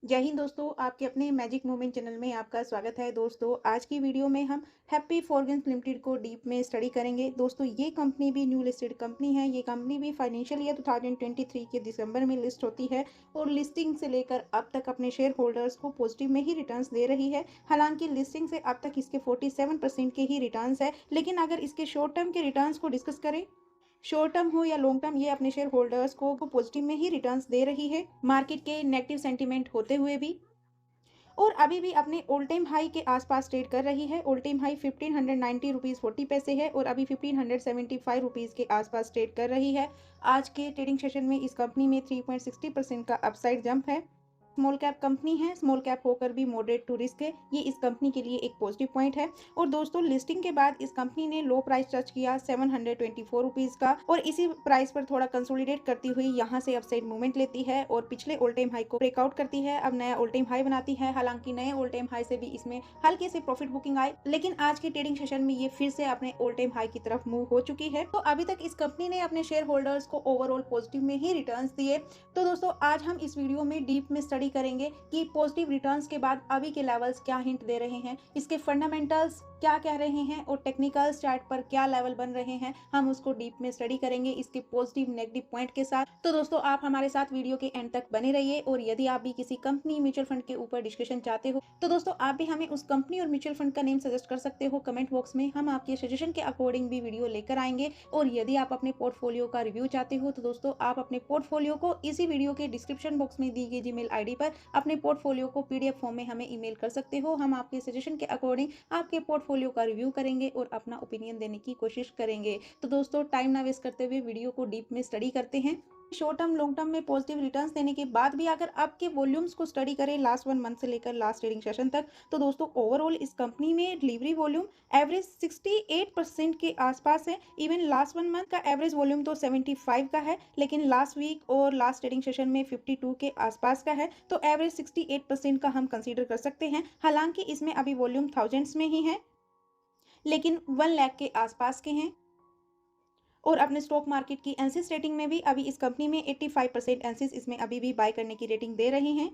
जय हिंद दोस्तों, आपके अपने मैजिक मोमेंट चैनल में आपका स्वागत है। दोस्तों, आज की वीडियो में हम हैप्पी फॉरगेंस लिमिटेड को डीप में स्टडी करेंगे। दोस्तों, ये कंपनी भी न्यू लिस्टेड कंपनी है। ये कंपनी भी फाइनेंशियल ईयर 2023 के दिसंबर में लिस्ट होती है और लिस्टिंग से लेकर अब तक अपने शेयर होल्डर्स को पॉजिटिव में ही रिटर्न्स दे रही है। हालांकि लिस्टिंग से अब तक इसके 47% के ही रिटर्न्स है, लेकिन अगर इसके शॉर्ट टर्म के रिटर्न्स को डिस्कस करें, शॉर्ट टर्म हो या लॉन्ग टर्म, ये अपने शेयर होल्डर्स को पॉजिटिव में ही रिटर्न्स दे रही है, मार्केट के नेगेटिव सेंटीमेंट होते हुए भी। और अभी भी अपने ऑल टाइम हाई के आसपास ट्रेड कर रही है। ऑल टाइम हाई 1590 रुपीज़ 40 पैसे है और अभी 1575 रुपीज़ के आसपास ट्रेड कर रही है। आज के ट्रेडिंग सेशन में इस कंपनी में 3.60% का अपसाइड जंप है। स्मॉल कैप कंपनी है, स्मॉल कैप होकर भी मॉडरेट टू रिस्क है, ये इस कंपनी के लिए एक पॉजिटिव पॉइंट है। और दोस्तों, लिस्टिंग के बाद इस कंपनी ने लो प्राइस टच किया 724 रुपीज़ का और इसी प्राइस पर थोड़ा कंसोलिडेट करती हुई यहाँ से अपसाइड मूवमेंट लेती है और पिछले ऑल टाइम हाई को ब्रेकआउट करती है। अब नया ऑल टाइम हाई बनाती है। हालांकि नए ऑल टाइम हाई से भी इसमें हल्के से प्रॉफिट बुकिंग आई, लेकिन आज के ट्रेडिंग सेशन में ये फिर से अपने ऑल टाइम हाई की तरफ मूव हो चुकी है। तो अभी तक इस कंपनी ने अपने शेयर होल्डर्स को ओवरऑल पॉजिटिव में ही रिटर्न्स दिए। तो दोस्तों, आज हम इस वीडियो में डीप में स्टडी करेंगे कि पॉजिटिव रिटर्न्स के बाद अभी के लेवल्स क्या हिंट दे रहे हैं, इसके फंडामेंटल्स क्या कह रहे हैं और टेक्निकल चार्ट पर क्या लेवल बन रहे हैं। हम उसको डीप में स्टडी करेंगे इसके पॉजिटिव नेगेटिव पॉइंट के साथ। तो दोस्तों, आप हमारे साथ वीडियो के एंड तक बने रहिए और यदि आप भी किसी कंपनी म्यूचुअल फंड के ऊपर डिस्कशन चाहते हो तो दोस्तों, आप भी हमें उस कंपनी और म्यूचुअल फंड का नेम सजेस्ट कर सकते हो कमेंट बॉक्स में। हम आपके सजेशन के अकॉर्डिंग भी वीडियो लेकर आएंगे। और यदि आप अपने पोर्टफोलियो का रिव्यू चाहते हो तो दोस्तों, आप अपने पोर्टफोलियो को इसी वीडियो के डिस्क्रिप्शन बॉक्स में दी गई जीमेल आईडी पर अपने पोर्टफोलियो को पीडीएफ फॉर्म में हमें ईमेल कर सकते हो। हम आपके सजेशन के अकॉर्डिंग आपके पोर्टफोलियो का रिव्यू करेंगे और अपना ओपिनियन देने की कोशिश करेंगे। तो दोस्तों, टाइम ना वेस्ट करते हुए वीडियो को डीप में स्टडी करते हैं। शॉर्ट टर्म लॉन्ग टर्म में पॉजिटिव रिटर्न्स देने के बाद भी अगर आपके वॉल्यूम्स को स्टडी करें लास्ट 1 मंथ से लेकर लास्ट ट्रेडिंग सेशन तक, तो दोस्तों ओवरऑल इस कंपनी में डिलीवरी वॉल्यूम एवरेज 68% के आसपास है। इवन लास्ट 1 मंथ का एवरेज वॉल्यूम तो 75 का है, लेकिन लास्ट वीक और लास्ट ट्रेडिंग सेशन में 52 के आसपास का है। तो एवरेज 68% का हम कंसीडर कर सकते हैं। हालांकि इसमें अभी वॉल्यूम थाउजेंड्स में ही है, लेकिन 1 लाख के आसपास के हैं। और अपने स्टॉक मार्केट की एनसिस रेटिंग में भी अभी इस कंपनी में 85% एनसिस इसमें अभी भी बाय करने की रेटिंग दे रहे हैं।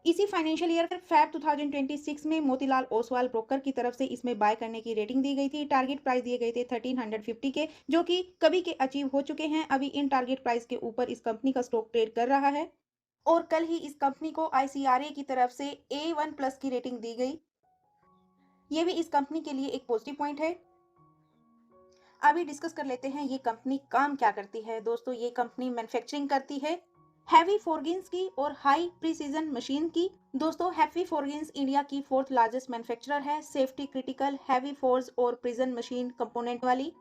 इसी फाइनेंशियल ईयर फैब 2026 में मोतीलाल ओसवाल ब्रोकर की तरफ से इसमें बाय करने की रेटिंग दी गई थी। टारगेट प्राइस दिए गए थे 1350 के, जो कि कभी के अचीव हो चुके हैं। अभी इन टारगेट प्राइस के ऊपर इस कंपनी का स्टॉक ट्रेड कर रहा है और कल ही इस कंपनी को आईसीआरए की तरफ से A1+ की रेटिंग दी गई। ये भी इस कंपनी के लिए एक पॉजिटिव पॉइंट है। अभी डिस्कस कर लेते हैं ये कंपनी काम क्या करती है। दोस्तों, ये कंपनी मैन्युफैक्चरिंग करती है हैवी फोर्गिन्स की और हाई प्रिसीजन मशीन की। दोस्तों, हैवी फोर्गिन्स इंडिया की फोर्थ लार्जेस्ट मैन्युफैक्चरर है सेफ्टी क्रिटिकल हैवी फोर्स और प्रिजन मशीन कंपोनेंट वाली।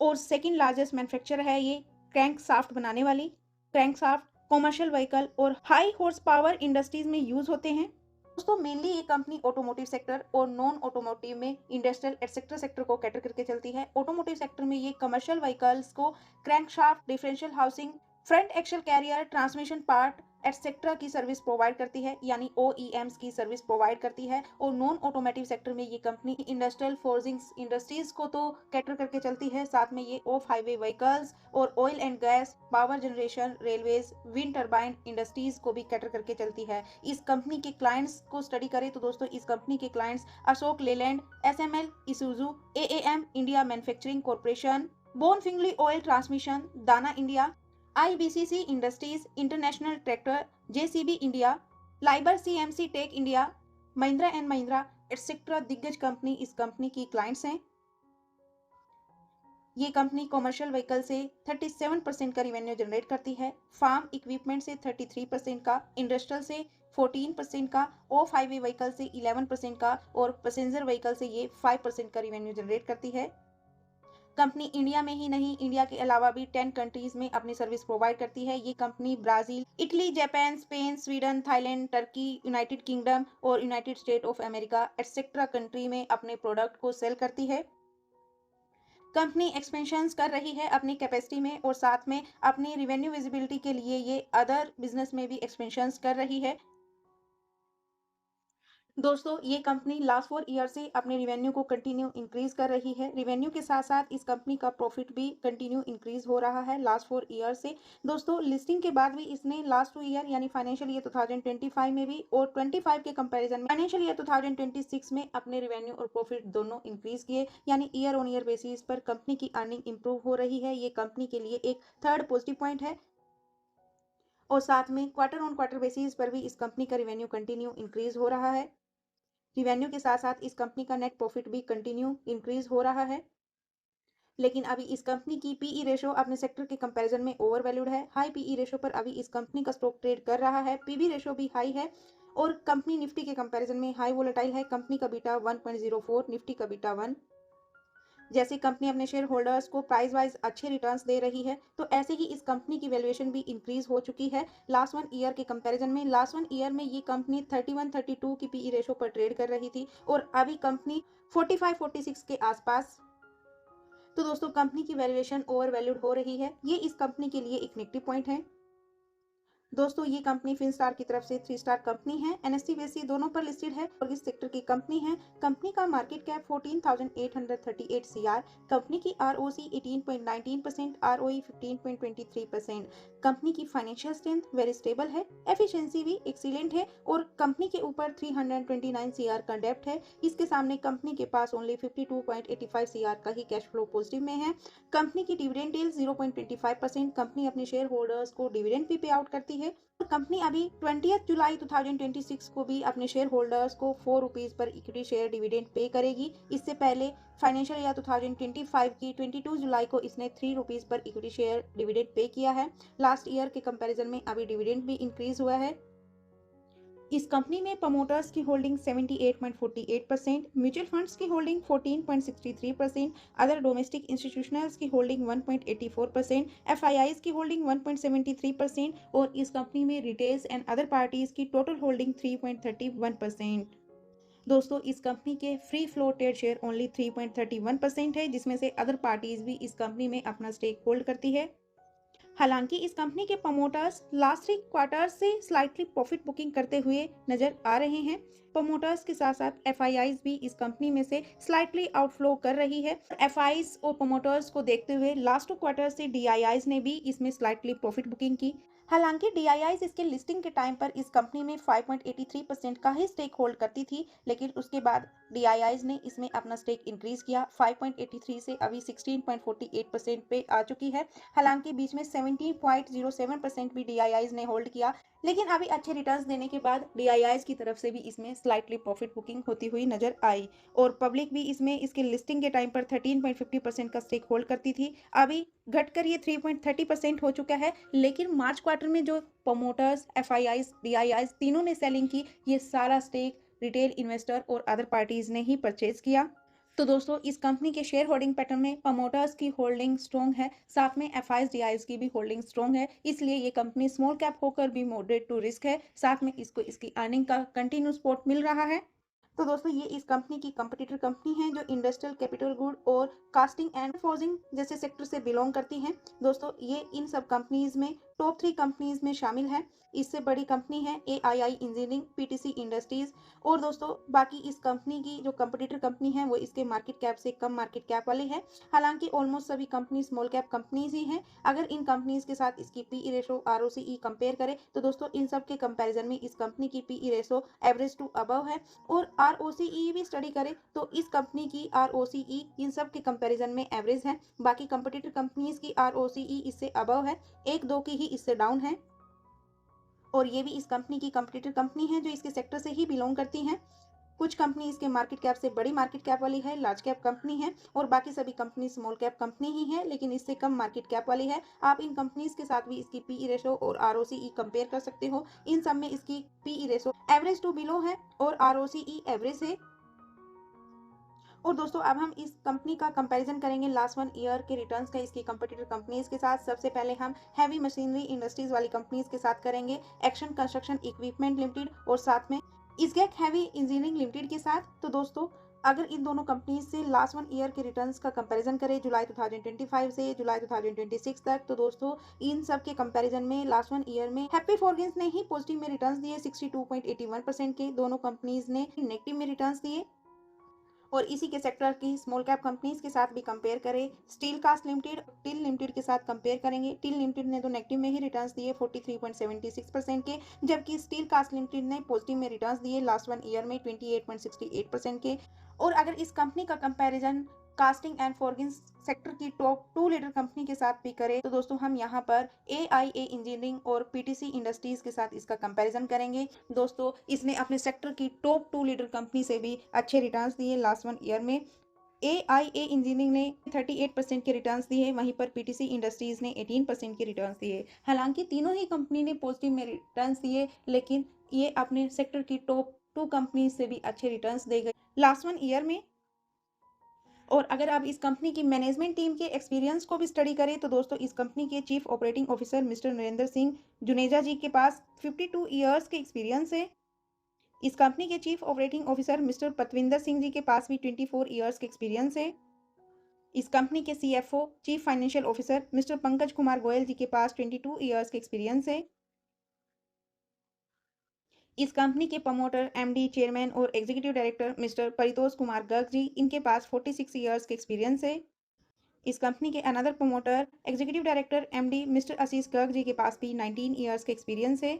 और सेकंड लार्जेस्ट मैन्युफैक्चरर है ये क्रैंक साफ्ट बनाने वाली। क्रैंक साफ्ट कॉमर्शियल व्हीकल और हाई हॉर्स पावर इंडस्ट्रीज में यूज होते हैं। दोस्तों, मेनली ये कंपनी ऑटोमोटिव सेक्टर और नॉन ऑटोमोटिव में इंडस्ट्रियल एटसेट्रा सेक्टर को कैटर करके चलती है। ऑटोमोटिव सेक्टर में ये कमर्शियल व्हीकल्स को crankshaft, differential housing, front axle carrier, transmission part etcetera की सर्विस प्रोवाइड करती है, यानी OEMs की सर्विस प्रोवाइड करती है। और नॉन ऑटोमोटिव सेक्टर में ये कंपनी इंडस्ट्रियल फोर्जिंग्स इंडस्ट्रीज को तो कैटर करके चलती है, साथ में ये ऑफ हाईवे व्हीकल्स और oil and gas, power generation, railways, wind turbine industries को भी कैटर करके चलती है। इस कंपनी के क्लाइंट्स को स्टडी करें तो दोस्तों, इस कंपनी के clients Ashok Leyland, SML, Isuzu, AAM India manufacturing corporation, Bonfiglioli oil transmission, Dana India, IBCC industries, international tractor, JCB India, लाइबर CMC tech India, Mahindra and Mahindra etcetera दिग्गज कंपनी इस कंपनी की क्लाइंट्स हैं। ये कंपनी कॉमर्शियल व्हीकल से 37% का revenue generate करती है, फार्म इक्विपमेंट से 33% का, इंडस्ट्रियल से 14% का, ऑफ हाईवे व्हीकल से 11% का और पैसेंजर व्हीकल से ये 5% का रिवेन्यू जनरेट करती है। कंपनी इंडिया में ही नहीं, इंडिया के अलावा भी 10 कंट्रीज में अपनी सर्विस प्रोवाइड करती है। ये company Brazil, Italy, Japan, Spain, Sweden, Thailand, Turkey, United Kingdom और United State of America etcetera country में अपने प्रोडक्ट को सेल करती है। कंपनी एक्सपेंशंस कर रही है अपनी कैपेसिटी में और साथ में अपनी रिवेन्यू विजिबिलिटी के लिए ये अदर बिजनेस में भी एक्सपेंशंस कर रही है। दोस्तों ये कंपनी लास्ट 4 ईयर से अपने रिवेन्यू को कंटिन्यू इंक्रीज कर रही है। रिवेन्यू के साथ साथ इस कंपनी का प्रॉफिट भी कंटिन्यू इंक्रीज हो रहा है लास्ट 4 ईयर से। दोस्तों लिस्टिंग के बाद भी इसने लास्ट 2 ईयर यानी फाइनेंशियल ईयर 2025 में भी और 25 के कंपैरिजन में फाइनेंशियल ईयर 2026 में अपने रिवेन्यू और प्रॉफिट दोनों इंक्रीज किए, यानी ईयर ऑन ईयर बेसिस पर कंपनी की अर्निंग इंप्रूव हो रही है। ये कंपनी के लिए एक थर्ड पॉजिटिव पॉइंट है। और साथ में क्वार्टर ऑन क्वार्टर बेसिस पर भी इस कंपनी का रिवेन्यू कंटिन्यू इंक्रीज हो रहा है। रिवेन्यू के साथ साथ इस कंपनी का नेट प्रॉफिट भी कंटिन्यू इंक्रीज हो रहा है। लेकिन अभी इस कंपनी की पीई रेशो अपने सेक्टर के कंपैरिजन में ओवर वैल्यूड है। हाई पीई रेशो पर अभी इस कंपनी का स्टॉक ट्रेड कर रहा है। पीबी रेशो भी हाई है और कंपनी निफ्टी के कंपैरिजन में हाई वोलेटाइल है। कंपनी का बीटा 1.04, निफ्टी का बीटा 1। जैसे कंपनी अपने शेयर होल्डर्स को प्राइस वाइज अच्छे रिटर्न्स दे रही है, तो ऐसे ही इस कंपनी की वैल्यूएशन भी इंक्रीज हो चुकी है लास्ट 1 ईयर के कंपैरिजन में। लास्ट 1 ईयर में ये कंपनी 31-32 की पीई रेशो पर ट्रेड कर रही थी और अभी कंपनी 45-46 के आसपास। तो दोस्तों कंपनी की वैल्यूएशन ओवर वैल्यूड हो रही है। ये इस कंपनी के लिए एक नेगेटिव पॉइंट है। दोस्तों ये कंपनी फिनस्टार की तरफ से 3 स्टार कंपनी है। एनएससी बीएसई दोनों पर लिस्टेड है और इस सेक्टर की कंपनी है। कंपनी का मार्केट कैप 14,838 सीआर। कंपनी की आरओसी 18.19%, आरओई 15.23%। कंपनी की फाइनेंशियल स्ट्रेंथ वेरी स्टेबल है। एफिशिएंसी भी एक्सीलेंट है और कंपनी के ऊपर 329 सीआर का डेब्ट है। इसके सामने कंपनी के पास ओनली 52.85 सीआर का ही कैश फ्लो पॉजिटिव में है। कंपनी की डिविडेंड यील्ड 0.25%। कंपनी अपने शेयर होल्डर्स को डिविडेंड भी पे आउट करती है और कंपनी अभी 20 जुलाई 2026 को भी अपने शेयर होल्डर्स को 4 rupees per equity share dividend pay करेगी। इससे पहले फाइनेंशियल ईयर 2025 की 22 जुलाई को इसने 3 rupees per equity share dividend pay किया है। लास्ट ईयर के कंपैरिजन में अभी डिविडेंड भी इंक्रीज हुआ है। इस कंपनी में प्रमोटर्स की होल्डिंग 78.48%, म्यूचुअल फंड्स की होल्डिंग 14.63%, अदर डोमेस्टिक इंस्टीट्यूशनल्स की होल्डिंग 1.84%, एफआईआईज की होल्डिंग 1.73% और इस कंपनी में रिटेल्स एंड अदर पार्टीज की टोटल होल्डिंग 3.31%। दोस्तों इस कंपनी के फ्री फ्लोटेड शेयर ओनली 3.31% है, जिसमें से अदर पार्टीज भी इस कंपनी में अपना स्टेक होल्ड करती है। हालांकि इस कंपनी के प्रमोटर्स लास्ट 3 क्वार्टर से स्लाइटली प्रॉफिट बुकिंग करते हुए नजर आ रहे हैं। प्रमोटर्स के साथ साथ एफआईआईज भी इस कंपनी में से स्लाइटली आउटफ्लो कर रही है। एफआईआईज और प्रमोटर्स को देखते हुए लास्ट 2 क्वार्टर से डीआईआईज ने भी इसमें स्लाइटली प्रॉफिट बुकिंग की। हालांकि डीआईआईज इसके लिस्टिंग के टाइम पर इस कंपनी में 5.83% का ही स्टेक होल्ड करती थी, लेकिन उसके बाद डीआईआईज ने इसमें अपना स्टेक इंक्रीज किया। 5.83 से अभी 16.48% पे आ चुकी है। हालांकि बीच में 17.07% भी डीआईआईज ने होल्ड किया, लेकिन अभी अच्छे रिटर्न्स देने के बाद डीआईआईज की तरफ से भी इसमें स्लाइटली प्रॉफिट बुकिंग होती हुई नजर आई और पब्लिक भी इसमें इसके लिस्टिंग के टाइम पर 13.50% का स्टेक होल्ड करती थी। अभी घटकर ये 3.30% हो चुका है, लेकिन मार्च क्वार्टर में जो प्रमोटर्स, एफआईआईज, डीआईआईज तीनों ने सेलिंग की, ये सारा स्टेक रिटेल इन्वेस्टर और अदर पार्टीज ने ही परचेज किया। तो दोस्तों इस कंपनी के शेयर होल्डिंग पैटर्न में प्रमोटर्स की होल्डिंग स्ट्रॉन्ग है, साथ में एफआईआईज डीआईआईज की भी होल्डिंग स्ट्रॉन्ग है, इसलिए ये कंपनी स्मॉल कैप होकर भी मॉडरेट टू रिस्क है। साथ में इसको इसकी अर्निंग का कंटिन्यू सपोर्ट मिल रहा है। तो दोस्तों ये इस कंपनी की कंपटीटर कंपनी है जो इंडस्ट्रियल कैपिटल गुड और कास्टिंग एंड फोर्जिंग जैसे सेक्टर से बिलोंग करती हैं। दोस्तों ये इन सब कंपनीज में टॉप 3 कंपनीज में शामिल है। इससे बड़ी कंपनी है एआईआई इंजीनियरिंग, पीटीसी इंडस्ट्रीज और दोस्तों बाकी इस कंपनी की जो कंपटीटर कंपनी है वो इसके मार्केट कैप से कम मार्केट कैप वाली है। हालांकि ऑलमोस्ट सभी कंपनी स्मॉल कैप कंपनीज ही हैं। अगर इन कंपनीज के साथ इसकी पीई रेशो, आरओसीई कंपेयर करें तो दोस्तों इन सब के कंपैरिजन में इस कंपनी की PE ratio average to above है और आरओसीई भी स्टडी करें तो इस कंपनी की आरओसीई इन सब के कंपैरिजन में एवरेज है। बाकी कंपटीटर कंपनीज की आरओसीई इससे अबव है, 1-2 की ही इससे डाउन है और ये भी इस कंपनी की कंपटीटर कंपनी है जो इसके सेक्टर से ही बिलोंग करती हैं। कुछ कंपनी इसके मार्केट कैप से बड़ी मार्केट कैप वाली है, लार्ज कैप कंपनी है और बाकी सभी कंपनी स्मॉल कैप कंपनी ही है, लेकिन इससे कम मार्केट कैप वाली है। आप इन कंपनीज के साथ भी इसकी पीई रेशो और आरओसीई कंपेयर कर सकते हो। इन सब में इसकी PE ratio average to below है और आरओसीई एवरेज है। और दोस्तों अब हम इस कंपनी का कंपैरिजन करेंगे लास्ट 1 ईयर के रिटर्न्स का इसकी कंपटीटर कंपनीज के साथ। सबसे पहले हम हैवी मशीनरी इंडस्ट्रीज वाली कंपनीज के साथ करेंगे, एक्शन कंस्ट्रक्शन इक्विपमेंट लिमिटेड और साथ में इसगेक हैवी इंजीनियरिंग लिमिटेड के साथ। तो दोस्तों अगर इन दोनों कंपनीज से लास्ट 1 ईयर के रिटर्न्स का कंपैरिजन करें जुलाई 2025 से जुलाई 2026 तक, तो दोस्तों इन सब के कंपैरिजन में लास्ट 1 ईयर में हैप्पी फॉरगेंस ने ही पॉजिटिव में रिटर्न्स दिए 62.81% के, दोनों कंपनीज ने नेगेटिव में रिटर्न्स दिए। और इसी के सेक्टर की स्मॉल कैप कंपनीज के साथ भी कंपेयर करें, स्टील कास्ट लिमिटेड, टिल लिमिटेड के साथ कंपेयर करेंगे। टिल लिमिटेड ने तो नेगेटिव में ही रिटर्न्स दिए 43.76% के, जबकि स्टील कास्ट लिमिटेड ने पॉजिटिव में रिटर्न्स दिए लास्ट 1 ईयर में 28.68% के। और अगर इस कंपनी का कंपैरिजन कास्टिंग एंड फॉर्गिंग सेक्टर की टॉप 2 लीडर कंपनी के साथ भी करें, तो दोस्तों हम यहाँ पर AIA इंजीनियरिंग और PTC इंडस्ट्रीज के साथ इसका कंपैरिजन करेंगे। दोस्तों इसने अपने सेक्टर की टॉप 2 लीडर कंपनी से भी अच्छे रिटर्न्स दिए लास्ट 1 ईयर में। AIA इंजीनियरिंग ने 38% के रिटर्न्स दिए, वहीं पर PTC इंडस्ट्रीज ने 18% के रिटर्न्स दिए। हालांकि तीनों ही कंपनी ने पॉजिटिव में रिटर्न्स दिए, लेकिन ये अपने सेक्टर की टॉप 2 कंपनी से भी अच्छे रिटर्न्स दे गए लास्ट 1 ईयर में। और अगर आप इस कंपनी की मैनेजमेंट टीम के एक्सपीरियंस को भी स्टडी करें, तो दोस्तों इस कंपनी के chief operating officer mister Narendra Singh Juneja ji के पास 52 ईयर्स के एक्सपीरियंस है। इस कंपनी के chief operating officer mister Patwinder Singh ji के पास भी 24 ईयर्स के एक्सपीरियंस है। इस कंपनी के CFO chief financial officer mister Pankaj Kumar Goyal ji के पास 22 ईयर्स के एक्सपीरियंस है। इस कंपनी के प्रमोटर MD चेयरमैन और executive director mister Paritosh Kumar Garg ji, इनके पास 46 ईयर्स के एक्सपीरियंस है। इस कंपनी के another promoter executive director MD mister Ashish Garg ji के पास भी 19 ईयर्स के एक्सपीरियंस है।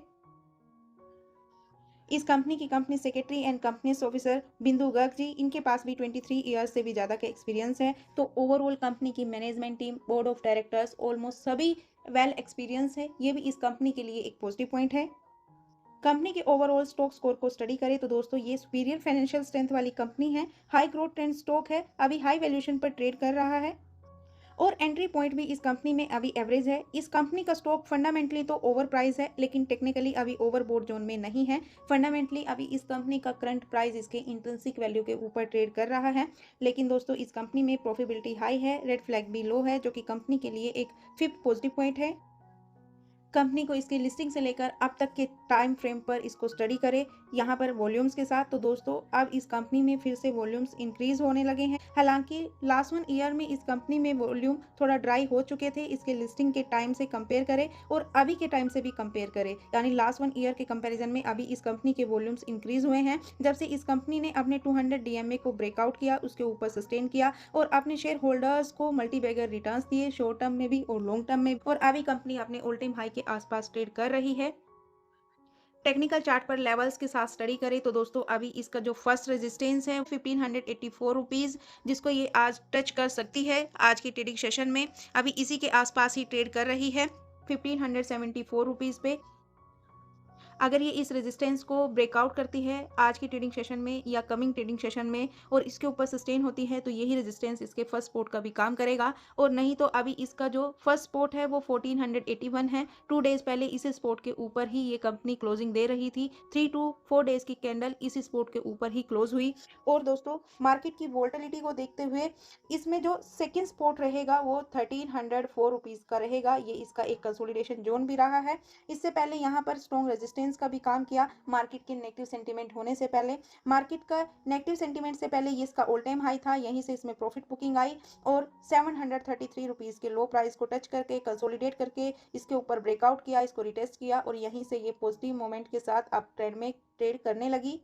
इस कंपनी की company secretary and companies officer बिंदु गर्ग जी, इनके पास भी 23 ईयर्स से भी ज़्यादा का एक्सपीरियंस है। तो ओवरऑल कंपनी की management team, board of directors almost सभी वेल एक्सपीरियंस है। ये भी इस कंपनी के लिए एक पॉजिटिव पॉइंट है। कंपनी के ओवरऑल स्टॉक स्कोर को स्टडी करें, तो दोस्तों ये सुपीरियर फाइनेंशियल स्ट्रेंथ वाली कंपनी है, हाई ग्रोथ ट्रेंड स्टॉक है, अभी हाई वैल्यूएशन पर ट्रेड कर रहा है और एंट्री पॉइंट भी इस कंपनी में अभी एवरेज है। इस कंपनी का स्टॉक फंडामेंटली तो ओवर प्राइस है, लेकिन टेक्निकली अभी ओवरबोट जोन में नहीं है। फंडामेंटली अभी इस कंपनी का करंट प्राइस इसके इंट्रिंसिक वैल्यू के ऊपर ट्रेड कर रहा है। लेकिन दोस्तों इस कंपनी में प्रॉफिटेबिलिटी हाई है, रेड फ्लैग भी लो है, जो कि कंपनी के लिए एक फिफ्थ पॉजिटिव पॉइंट है। कंपनी को इसकी लिस्टिंग से लेकर अब तक के टाइम फ्रेम पर इसको स्टडी करें, यहाँ पर वॉल्यूम्स के साथ, तो दोस्तों अब इस कंपनी में फिर से वॉल्यूम्स इंक्रीज होने लगे हैं। हालांकि लास्ट 1 ईयर में इस कंपनी में वॉल्यूम थोड़ा ड्राई हो चुके थे, इसके लिस्टिंग के टाइम से कंपेयर करें और अभी के टाइम से भी कंपेयर करें, यानी लास्ट 1 ईयर के कंपेरिजन में अभी इस कंपनी के वॉल्यूम्स इंक्रीज हुए हैं। जब से इस कंपनी ने अपने 200 DMA को ब्रेकआउट किया, उसके ऊपर सस्टेन किया और अपने शेयर होल्डर्स को मल्टीबैगर रिटर्न्स दिए, शॉर्ट टर्म में भी और लॉन्ग टर्म में भी, और अभी कंपनी अपने ऑल टाइम हाई के आसपास ट्रेड कर रही है। टेक्निकल चार्ट पर लेवल्स के साथ स्टडी करें, तो दोस्तों अभी इसका जो फर्स्ट रेजिस्टेंस है 1584 रुपीज़, जिसको ये आज टच कर सकती है आज की ट्रेडिंग सेशन में। अभी इसी के आसपास ही ट्रेड कर रही है 1574 रुपीज़ पे। अगर ये इस रेजिस्टेंस को ब्रेकआउट करती है आज की ट्रेडिंग सेशन में या कमिंग ट्रेडिंग सेशन में और इसके ऊपर सस्टेन होती है, तो यही रेजिस्टेंस इसके फर्स्ट सपोर्ट का भी काम करेगा। और नहीं तो अभी इसका जो फर्स्ट सपोर्ट है वो 1481 है। 2 डेज पहले इस सपोर्ट के ऊपर ही ये कंपनी क्लोजिंग दे रही थी। 3 to 4 डेज की कैंडल इस सपोर्ट के ऊपर ही क्लोज हुई। और दोस्तों मार्केट की वोलेटिलिटी को देखते हुए इसमें जो सेकेंड सपोर्ट रहेगा वो 1304 रुपीज़ का रहेगा। ये इसका एक कंसोलिडेशन जोन भी रहा है। इससे पहले यहाँ पर स्ट्रॉन्ग रेजिस्टेंस का भी काम किया मार्केट के नेगेटिव सेंटीमेंट होने से पहले। मार्केट का नेगेटिव सेंटीमेंट से पहले ये इसका ऑल टाइम हाई था, यहीं से इसमें प्रॉफिट बुकिंग आई और 733 रुपीज़ के लो प्राइस को टच करके कंसोलिडेट करके इसके ऊपर ब्रेकआउट किया, इसको रिटेस्ट किया और यहीं से ये पॉजिटिव मोमेंट के साथ अप ट्रेंड में ट्रेड करने लगी।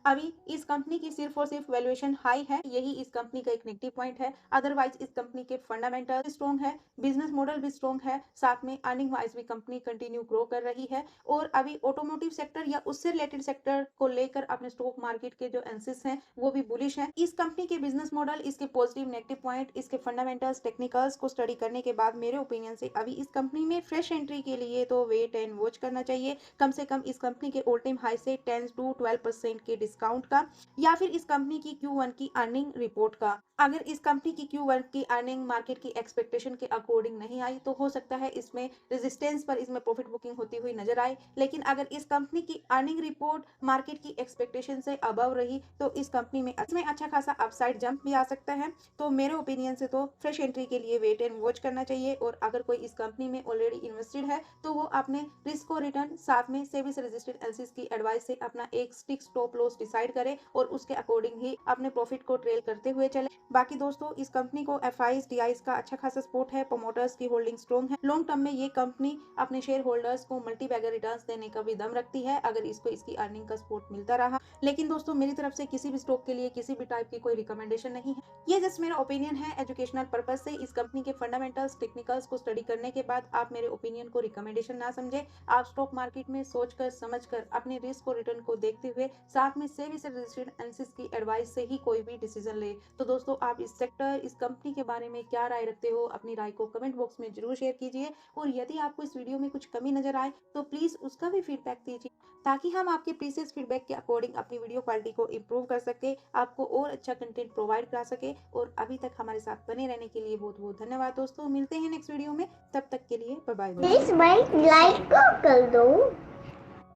अभी इस कंपनी की सिर्फ और सिर्फ वैल्यूएशन हाई है, यही इस कंपनी का एक नेगेटिव पॉइंट है। अदरवाइज इस कंपनी के फंडामेंटल स्ट्रॉन्ग है, बिजनेस मॉडल भी स्ट्रॉन्ग है, साथ में अर्निंग वाइज भी कंपनी कंटिन्यू ग्रो कर रही है। और अभी ऑटोमोटिव सेक्टर या उससे रिलेटेड सेक्टर को लेकर अपने स्टॉक मार्केट के जो एनालिसिस हैं वो भी बुलिश है। इस कंपनी के बिजनेस मॉडल, इसके पॉजिटिव नेगेटिव पॉइंट, इसके फंडामेंटल्स, टेक्निकल्स को स्टडी करने के बाद मेरे ओपिनियन से अभी इस कंपनी में फ्रेश एंट्री के लिए तो वेट एंड वॉच करना चाहिए। कम से कम इस कंपनी के ऑल टाइम हाई से 10 to 12% के डिस्काउंट का, या फिर इस कंपनी की Q1 की अर्निंग रिपोर्ट का। अगर इस कंपनी की Q1 की अर्निंग मार्केट की एक्सपेक्टेशन के अकॉर्डिंग नहीं आई, तो हो सकता है इसमें रेजिस्टेंस पर इसमें प्रॉफिट बुकिंग होती हुई नजर आए। लेकिन अगर इस कंपनी की अर्निंग रिपोर्ट मार्केट की एक्सपेक्टेशन से अबव रही, तो इस कंपनी में इसमें अच्छा खासा अपसाइड जंप भी आ सकता है। तो मेरे ओपिनियन से तो फ्रेश एंट्री के लिए वेट एंड वॉच करना चाहिए। और अगर कोई इस कंपनी में ऑलरेडी इन्वेस्टेड है, तो वो अपने रिस्क और रिटर्न साथ में सेबी से रजिस्टर्ड एलसीस की एडवाइस से अपना एक स्टिक स्टॉप लॉस डिसाइड करें और उसके अकॉर्डिंग ही अपने प्रॉफिट को ट्रेल करते हुए चले। बाकी दोस्तों इस कंपनी को एफआईज डीआईज का अच्छा खासा सपोर्ट है, प्रमोटर्स की होल्डिंग स्ट्रॉन्ग है। लॉन्ग टर्म में ये कंपनी अपने शेयर होल्डर्स को मल्टी बैगर रिटर्न्स देने का भी दम रखती है अगर इसको इसकी अर्निंग का सपोर्ट मिलता रहा। लेकिन दोस्तों मेरी तरफ से किसी भी स्टॉक के लिए किसी भी टाइप की कोई रिकमेंडेशन नहीं है, ये जस्ट मेरा ओपिनियन है एजुकेशनल पर्पज से। इस कंपनी के फंडामेंटल्स टेक्निकल्स को स्टडी करने के बाद आप मेरे ओपिनियन को रिकमेंडेशन ना समझे। आप स्टॉक मार्केट में सोचकर समझकर अपने रिस्क और रिटर्न को देखते हुए साथ में सेबी से रजिस्टर्ड एनालिसिस की एडवाइस से ही कोई भी डिसीजन ले। तो दोस्तों आप इस सेक्टर इस कंपनी के बारे में क्या राय रखते हो, अपनी राय को कमेंट बॉक्स में जरूर शेयर कीजिए। और यदि आपको इस वीडियो में कुछ कमी नजर आए तो प्लीज उसका भी फीडबैक दीजिए ताकि हम आपके प्रीवियस फीडबैक के अकॉर्डिंग अपनी वीडियो क्वालिटी को इम्प्रूव कर सके, आपको और अच्छा कंटेंट प्रोवाइड करा सके। और अभी तक हमारे साथ बने रहने के लिए बहुत बहुत धन्यवाद दोस्तों। मिलते हैं नेक्स्ट वीडियो में, तब तक के लिए बाय बाय। प्लीज भाई लाइक कर दो।